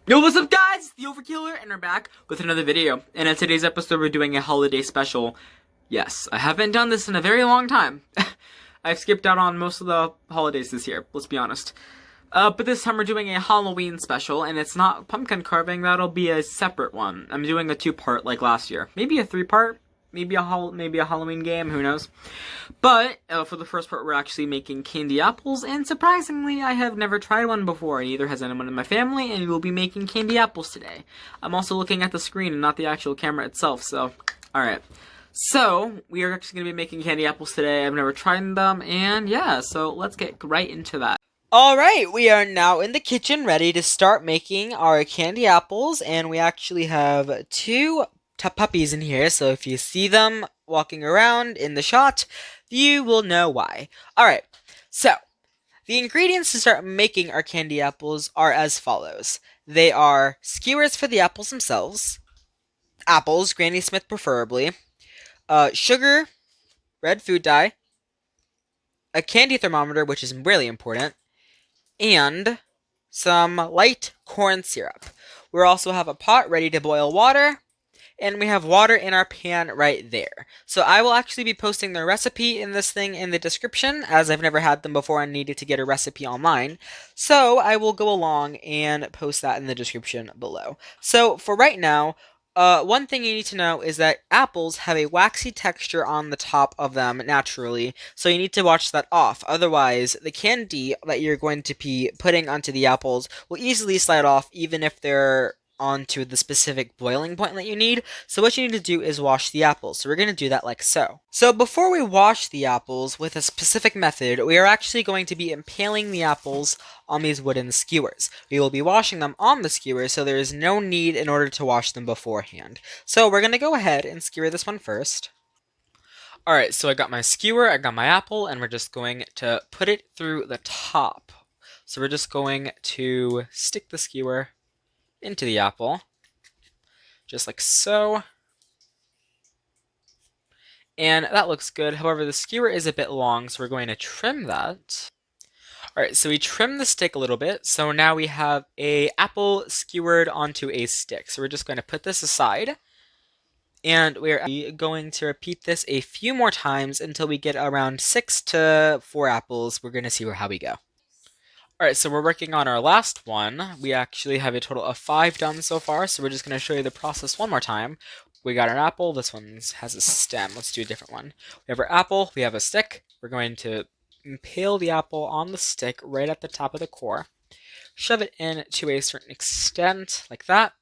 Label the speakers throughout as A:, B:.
A: Yo, what's up guys? It's the Overkiller and we're back with another video. And in today's episode we're doing a holiday special. Yes, I haven't done this in a very long time. I've skipped out on most of the holidays this year, let's be honest. But this time we're doing a Halloween special, and it's not pumpkin carving, that'll be a separate one. I'm doing a two-part like last year. Maybe a three-part? Maybe a Halloween game, who knows. But, for the first part, we're actually making candy apples, and surprisingly, I have never tried one before, and neither has anyone in my family, and we'll be making candy apples today. I'm also looking at the screen and not the actual camera itself, so, alright. So, we are actually going to be making candy apples today. I've never tried them, and yeah, so let's get right into that. Alright, we are now in the kitchen ready to start making our candy apples, and we actually have two puppies in here, so if you see them walking around in the shot, you will know why. Alright, so, the ingredients to start making our candy apples are as follows. They are skewers for the apples themselves, apples, Granny Smith preferably, sugar, red food dye, a candy thermometer, which is really important, and some light corn syrup. We also have a pot ready to boil water, and we have water in our pan right there. So I will actually be posting the recipe in this thing in the description, as I've never had them before and needed to get a recipe online. So I will go along and post that in the description below. So for right now, one thing you need to know is that apples have a waxy texture on the top of them naturally, so you need to watch that off. Otherwise, the candy that you're going to be putting onto the apples will easily slide off even if they're onto the specific boiling point that you need. So what you need to do is wash the apples. So we're going to do that like so. So before we wash the apples with a specific method, we are actually going to be impaling the apples on these wooden skewers. We will be washing them on the skewers, so there is no need in order to wash them beforehand. So we're going to go ahead and skewer this one first. Alright, so I got my skewer, I got my apple, and we're just going to put it through the top. So we're just going to stick the skewer into the apple, just like so. And that looks good. However, the skewer is a bit long, so we're going to trim that. Alright, so we trim the stick a little bit, so now we have a apple skewered onto a stick. So we're just going to put this aside, and we're going to repeat this a few more times until we get around 6 to 4 apples. We're going to see how we go. Alright, so we're working on our last one. We actually have a total of 5 done so far, so we're just going to show you the process one more time. We got an apple, this one has a stem. Let's do a different one. We have our apple, we have a stick. We're going to impale the apple on the stick right at the top of the core. Shove it in to a certain extent, like that.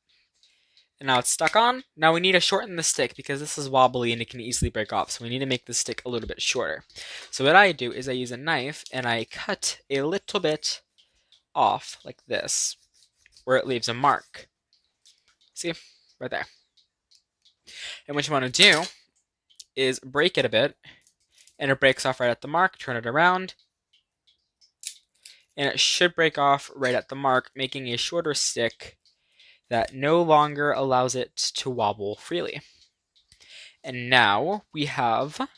A: And now it's stuck on. Now we need to shorten the stick because this is wobbly and it can easily break off. So we need to make the stick a little bit shorter. So what I do is I use a knife and I cut a little bit off like this, where it leaves a mark. See? Right there. And what you want to do is break it a bit, and it breaks off right at the mark. Turn it around, and it should break off right at the mark, making a shorter stick that no longer allows it to wobble freely. And now we have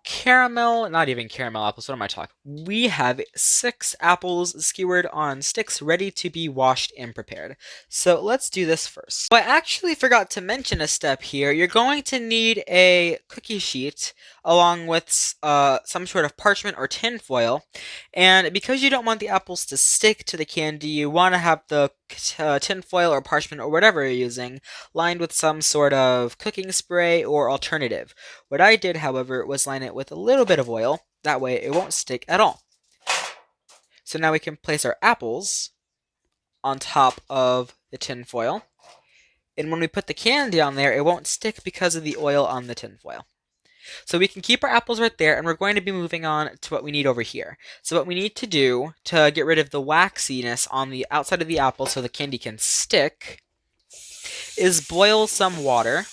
A: caramel, not even caramel apples, what am I talking? We have 6 apples skewered on sticks ready to be washed and prepared. So let's do this first. I actually forgot to mention a step here. You're going to need a cookie sheet along with some sort of parchment or tin foil. And because you don't want the apples to stick to the candy, you want to have the tin foil or parchment or whatever you're using lined with some sort of cooking spray or alternative. What I did, however, was line it with a little bit of oil. That way it won't stick at all. So now we can place our apples on top of the tin foil. And when we put the candy on there, it won't stick because of the oil on the tin foil. So we can keep our apples right there, and we're going to be moving on to what we need over here. So what we need to do to get rid of the waxiness on the outside of the apple so the candy can stick is boil some water.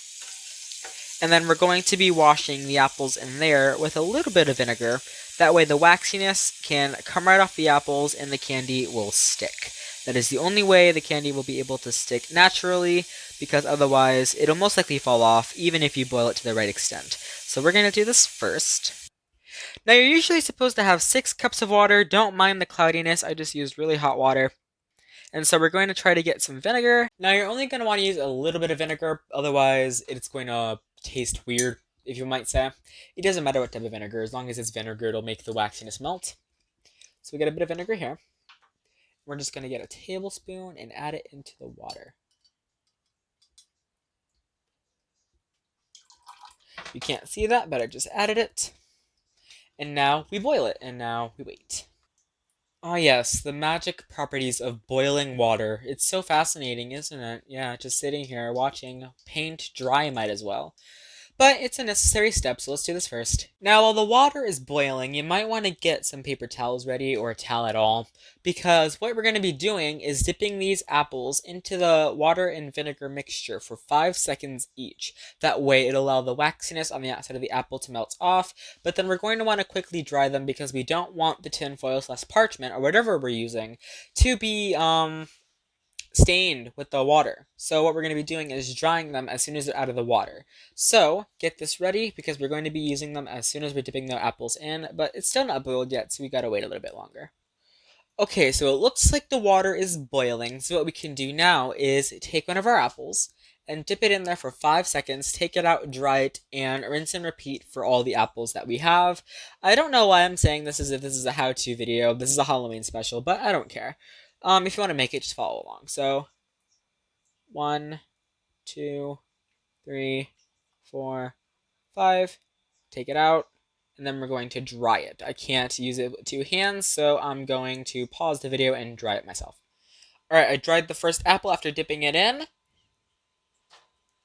A: And then we're going to be washing the apples in there with a little bit of vinegar. That way the waxiness can come right off the apples and the candy will stick. That is the only way the candy will be able to stick naturally, because otherwise it'll most likely fall off even if you boil it to the right extent. So we're going to do this first. Now you're usually supposed to have 6 cups of water. Don't mind the cloudiness, I just used really hot water. And so we're going to try to get some vinegar. Now you're only going to want to use a little bit of vinegar, otherwise it's going to taste weird, if you might say. It doesn't matter what type of vinegar, as long as it's vinegar, it'll make the waxiness melt. So we get a bit of vinegar here. We're just going to get a tablespoon and add it into the water. You can't see that, but I just added it. And now we boil it, and now we wait. Ah yes, the magic properties of boiling water. It's so fascinating, isn't it? Yeah, just sitting here watching paint dry might as well. But it's a necessary step, so let's do this first. Now, while the water is boiling, you might want to get some paper towels ready, or a towel at all, because what we're going to be doing is dipping these apples into the water and vinegar mixture for 5 seconds each. That way, it'll allow the waxiness on the outside of the apple to melt off, but then we're going to want to quickly dry them because we don't want the tin foil / parchment, or whatever we're using, to be, stained with the water. So what we're going to be doing is drying them as soon as they're out of the water. So get this ready because we're going to be using them as soon as we're dipping the apples in, but it's still not boiled yet, so we gotta wait a little bit longer. Okay, so it looks like the water is boiling, so what we can do now is take one of our apples and dip it in there for 5 seconds, take it out, dry it, and rinse and repeat for all the apples that we have. I don't know why I'm saying this as if this is a how-to video. This is a Halloween special, but I don't care. If you want to make it, just follow along. So, 1, 2, 3, 4, 5. Take it out, and then we're going to dry it. I can't use it with 2 hands, so I'm going to pause the video and dry it myself. Alright, I dried the first apple after dipping it in.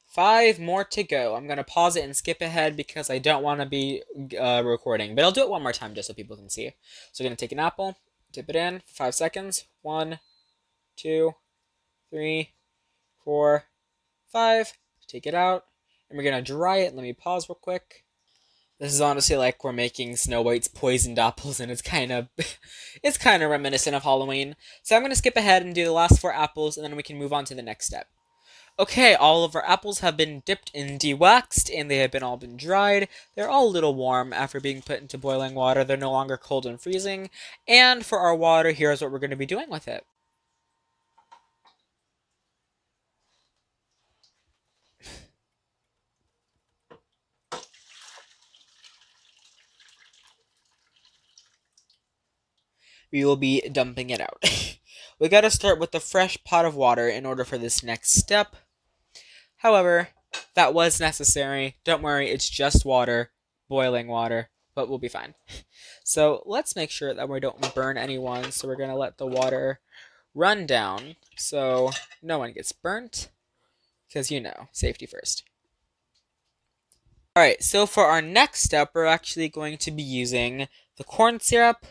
A: 5 more to go. I'm going to pause it and skip ahead because I don't want to be recording. But I'll do it one more time just so people can see. So I'm going to take an apple, dip it in for 5 seconds. 1, 2, 3, 4, 5. Take it out. And we're going to dry it. Let me pause real quick. This is honestly like we're making Snow White's poisoned apples, and it's kind of reminiscent of Halloween. So I'm going to skip ahead and do the last 4 apples, and then we can move on to the next step. Okay, all of our apples have been dipped and dewaxed, and they have all been dried. They're all a little warm after being put into boiling water. They're no longer cold and freezing. And for our water, here's what we're going to be doing with it. We will be dumping it out. We gotta start with a fresh pot of water in order for this next step. However, that was necessary. Don't worry, it's just water, boiling water, but we'll be fine. So let's make sure that we don't burn anyone. So we're gonna let the water run down so no one gets burnt, because you know, safety first. Alright, so for our next step, we're actually going to be using the corn syrup,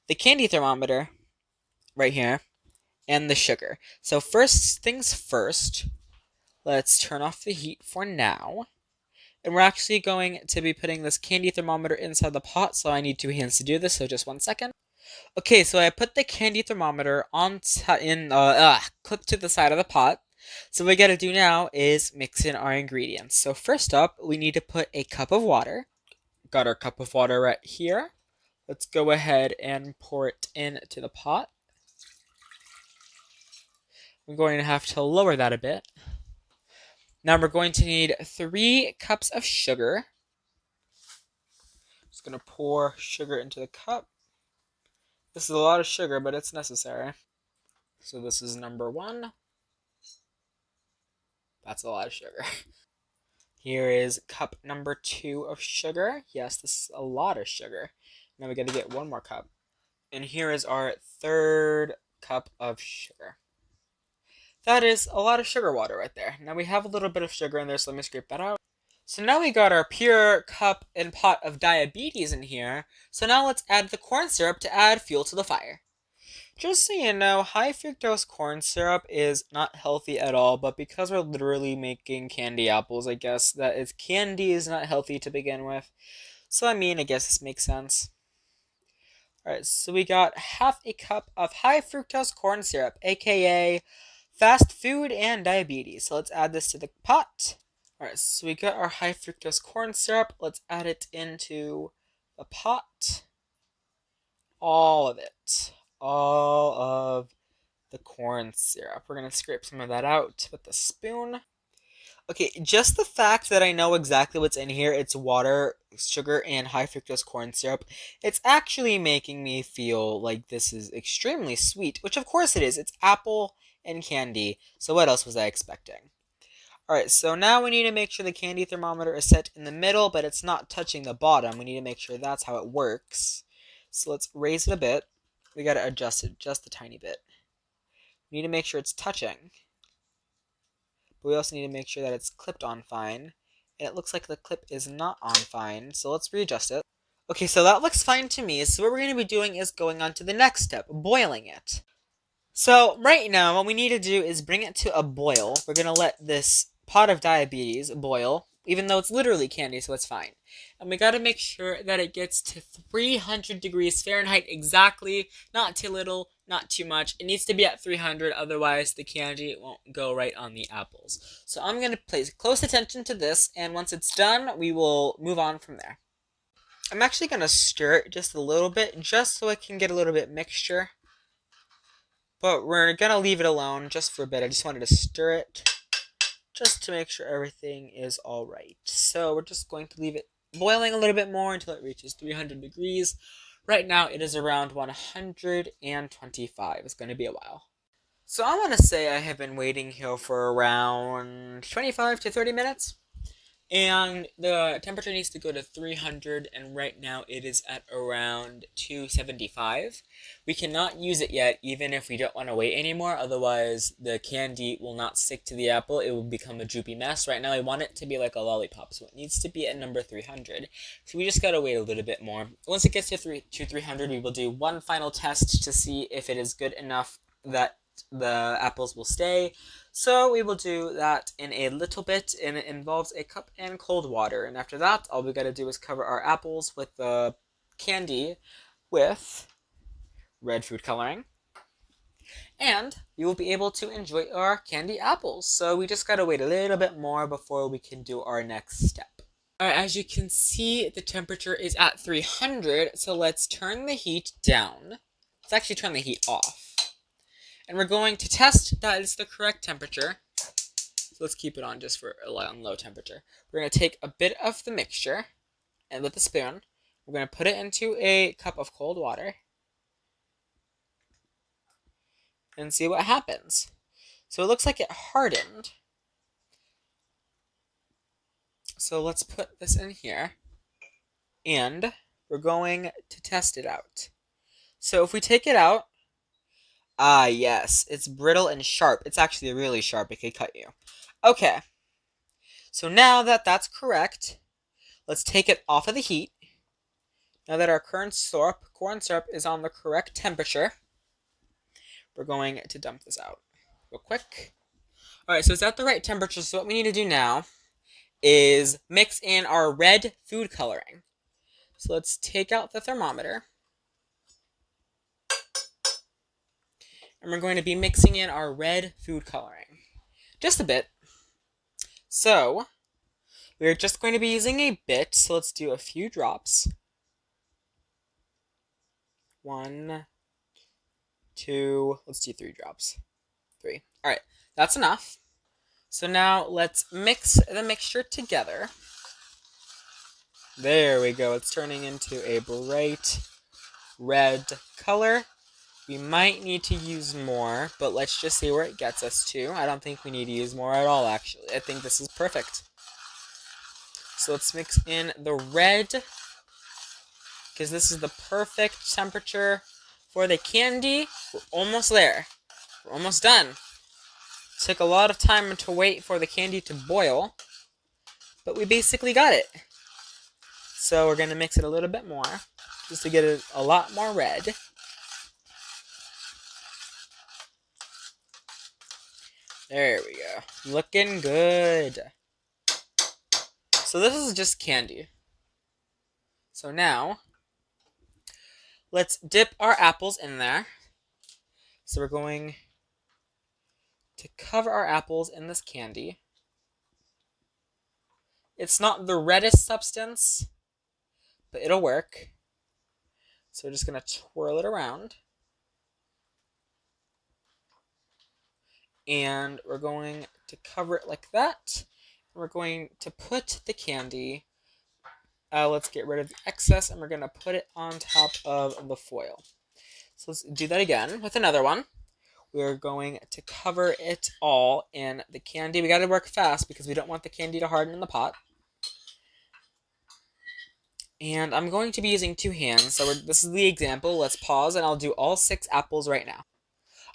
A: the candy thermometer, right here, and the sugar. So first things first, let's turn off the heat for now. And we're actually going to be putting this candy thermometer inside the pot, so I need 2 hands to do this, so just 1 second. Okay, so I put the candy thermometer clipped to the side of the pot. So what we gotta do now is mix in our ingredients. So first up, we need to put a cup of water. Got our cup of water right here. Let's go ahead and pour it into the pot. I'm going to have to lower that a bit. Now we're going to need 3 cups of sugar. Just going to pour sugar into the cup. This is a lot of sugar, but it's necessary. So this is number 1. That's a lot of sugar. Here is cup number 2 of sugar. Yes, this is a lot of sugar. Now we got to get 1 more cup. And here is our 3rd cup of sugar. That is a lot of sugar water right there. Now we have a little bit of sugar in there, so let me scrape that out. So now we got our pure cup and pot of diabetes in here. So now let's add the corn syrup to add fuel to the fire. Just so you know, high fructose corn syrup is not healthy at all, but because we're literally making candy apples, I guess that candy is not healthy to begin with. So I mean, I guess this makes sense. Alright, so we got half a cup of high fructose corn syrup, aka fast food and diabetes. So let's add this to the pot. Alright, so we got our high fructose corn syrup. Let's add it into the pot. All of it. all of the corn syrup. We're going to scrape some of that out with a spoon. Okay, just the fact that I know exactly what's in here, it's water, sugar, and high fructose corn syrup, it's actually making me feel like this is extremely sweet, which of course it is. It's apple and candy, so what else was I expecting? Alright, so now we need to make sure the candy thermometer is set in the middle, but it's not touching the bottom. We need to make sure that's how it works. So let's raise it a bit. We gotta adjust it just a tiny bit. We need to make sure it's touching. But we also need to make sure that it's clipped on fine. And it looks like the clip is not on fine, so let's readjust it. Okay, so that looks fine to me. So what we're going to be doing is going on to the next step, boiling it. So right now, what we need to do is bring it to a boil. We're going to let this pot of diabetes boil, even though it's literally candy, so it's fine. And we got to make sure that it gets to 300 degrees Fahrenheit exactly, not too little, not too much. It needs to be at 300, otherwise the candy won't go right on the apples. So I'm going to pay close attention to this, and once it's done, we will move on from there. I'm actually going to stir it just a little bit, just so it can get a little bit mixture. But we're going to leave it alone just for a bit. I just wanted to stir it just to make sure everything is all right. So we're just going to leave it boiling a little bit more until it reaches 300 degrees. Right now it is around 125. It's going to be a while. So I want to say I have been waiting here for around 25 to 30 minutes. And the temperature needs to go to 300, and right now it is at around 275. We cannot use it yet, even if we don't want to wait anymore, otherwise the candy will not stick to the apple. It will become a droopy mess. Right now I want it to be like a lollipop, so it needs to be at number 300. So we just gotta wait a little bit more. Once it gets to 300, we will do one final test to see if it is good enough that the apples will stay. So we will do that in a little bit, and it involves a cup and cold water. And after that, all we gotta do is cover our apples with the candy with red food coloring. And we will be able to enjoy our candy apples. So we just gotta wait a little bit more before we can do our next step. Alright, as you can see, the temperature is at 300, so let's turn the heat down. Let's actually turn the heat off. And we're going to test that it's the correct temperature. So let's keep it on just for on low temperature. We're going to take a bit of the mixture, and with a spoon, we're going to put it into a cup of cold water. And see what happens. So it looks like it hardened. So let's put this in here. And we're going to test it out. So if we take it out, ah, yes, it's brittle and sharp. It's actually really sharp. It could cut you. Okay. So now that that's correct, let's take it off of the heat. Now that our corn syrup is on the correct temperature, we're going to dump this out real quick. Alright, so it's at the right temperature, so what we need to do now is mix in our red food coloring. So let's take out the thermometer. And we're going to be mixing in our red food coloring. Just a bit. So, we're just going to be using a bit, so let's do a few drops. 1, 2, let's do 3 drops. 3. Alright, that's enough. So now let's mix the mixture together. There we go. It's turning into a bright red color. We might need to use more, but let's just see where it gets us to. I don't think we need to use more at all, actually. I think this is perfect. So let's mix in the red, because this is the perfect temperature for the candy. We're almost there. We're almost done. It took a lot of time to wait for the candy to boil, but we basically got it. So we're going to mix it a little bit more, just to get it a lot more red. There we go. Looking good. So this is just candy. So now, let's dip our apples in there. So we're going to cover our apples in this candy. It's not the reddest substance, but it'll work. So we're just going to twirl it around. And we're going to cover it like that. We're going to put the candy, let's get rid of the excess, and we're going to put it on top of the foil. So let's do that again with another one. We're going to cover it all in the candy. We got to work fast because we don't want the candy to harden in the pot. And I'm going to be using 2 hands, so this is the example. Let's pause, and I'll do all 6 apples right now.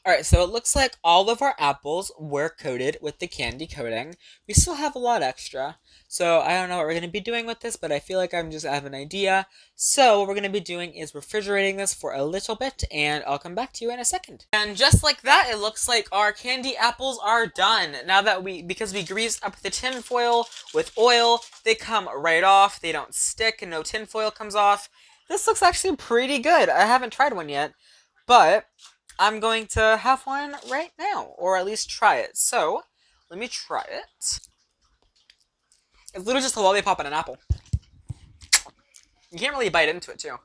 A: Alright, so it looks like all of our apples were coated with the candy coating. We still have a lot extra, so I don't know what we're going to be doing with this, but I feel like I have an idea. So what we're going to be doing is refrigerating this for a little bit, and I'll come back to you in a second. And just like that, it looks like our candy apples are done. Now that because we greased up the tin foil with oil, they come right off. They don't stick, and no tin foil comes off. This looks actually pretty good. I haven't tried one yet, but I'm going to have one right now, or at least try it. So, let me try it. It's literally just a lollipop and an apple. You can't really bite into it, too.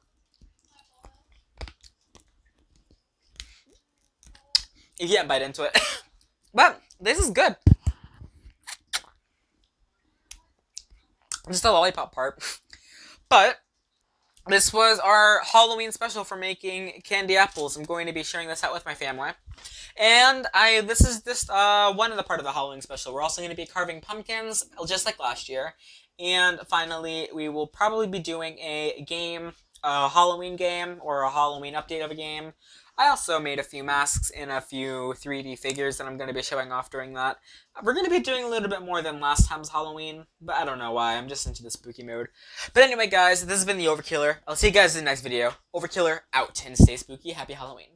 A: You can't bite into it. But, this is good. Just the lollipop part. But this was our Halloween special for making candy apples. I'm going to be sharing this out with my family. And this is just one of the part of the Halloween special. We're also going to be carving pumpkins, just like last year. And finally, we will probably be doing a game, a Halloween game, or a Halloween update of a game. I also made a few masks and a few 3D figures that I'm going to be showing off during that. We're going to be doing a little bit more than last time's Halloween, but I don't know why. I'm just into the spooky mode. But anyway, guys, this has been the Overkiller. I'll see you guys in the next video. Overkiller out, and stay spooky. Happy Halloween.